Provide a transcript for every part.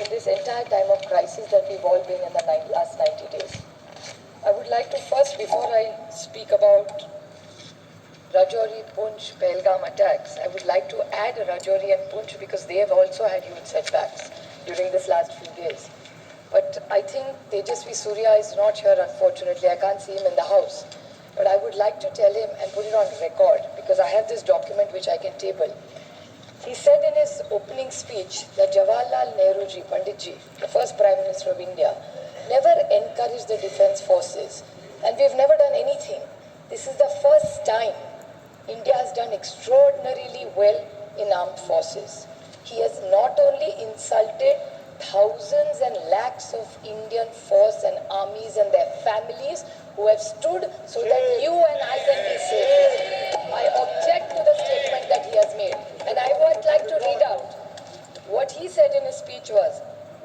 in this entire time of crisis that we've all been in the last 90 days. I would like to first, before I speak about Rajouri, Poonch, Pahalgam attacks, I would like to add Rajouri and Poonch because they have also had huge setbacks during this last few days. But I think Tejasvi Surya is not here, unfortunately. I can't see him in the house. But I would like to tell him and put it on record because I have this document which I can table. He said in his opening speech that Jawaharlal Nehru ji, Pandit ji, the first Prime Minister of India, never encouraged the defense forces. And we've never done anything. This is the first time India has done extraordinarily well in armed forces. He has not only insulted thousands and lakhs of Indian force and armies and their families who have stood so that you and I can be safe. I object to the statement that he has made. And I would like to read out what he said in his speech was,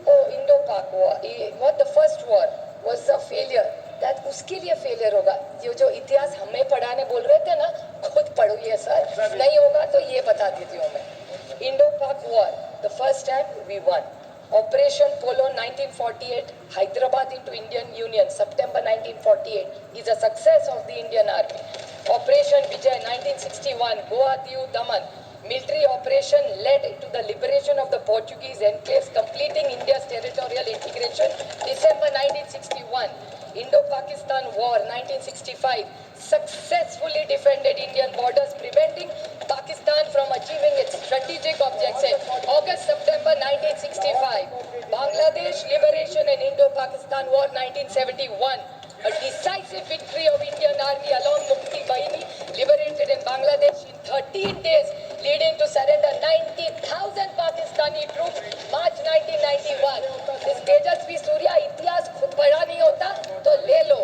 oh, Indo-Pak war, what the first war was a failure. That उसके लिए failure होगा. ये जो इतिहास हमें पढ़ाने बोल रहे थे ना, खुद पढ़िए सर. नहीं होगा तो ये बता देती हूँ मैं. Indo-Pak war, the first time we won. Operation Polo 1948, Hyderabad into Indian Union, September 1948, is a success of the Indian Army. Operation Vijay 1961, Goa, Diu, Daman, military operation led to the liberation of the Portuguese enclaves, completing India's territorial integration, December 1961. Indo-Pakistan War 1965, successfully defended Indian borders, preventing Pakistan from achieving its strategic objectives. August-September 1965, Bangladesh liberation and Indo-Pakistan War 1971, a decisive victory of Indian Army along Mukti Bahini, liberated in Bangladesh in 13 days, leading to surrender 90,000 Pakistani troops, March 1991. This Tejasvi Surya इतिहास खुद पढ़ा नहीं होता तो ले लो.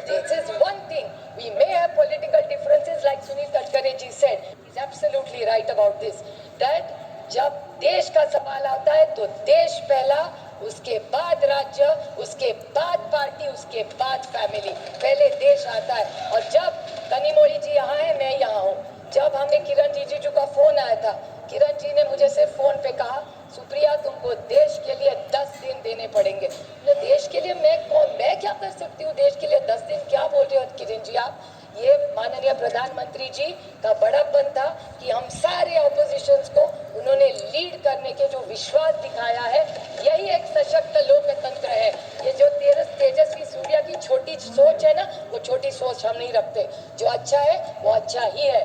This is one thing. We may have political differences, like Sunil Gadkari ji said. He's absolutely right about this. That जब देश का सवाल आता है तो देश पहला, उसके बाद राज्य, उसके बाद पार्टी, उसके बाद फैमिली. पहले देश आता है. और जब कनिमोळी जी यहाँ है, मैं यहाँ हूँ. जब हमें किरण रिजिजू का फोन आया था, किरण जी ने मुझे सिर्फ फोन पे कहा, सुप्रिया तुमको देश के लिए 10 दिन देने पड़ेंगे. देश के लिए मैं क्या कर सकती हूँ? देश के लिए 10 दिन क्या बोल रहे हो किरण जी आप? ये माननीय प्रधानमंत्री जी का बड़प्पन था कि हम सारे ऑपोजिशंस को उन्होंने लीड करने के जो विश्वास दिखाया है, यही एक सशक्त लोकतंत्र है. ये जो तेजस्वी सूर्या की छोटी सोच है ना, वो छोटी सोच हम नहीं रखते. जो अच्छा है वो अच्छा ही है.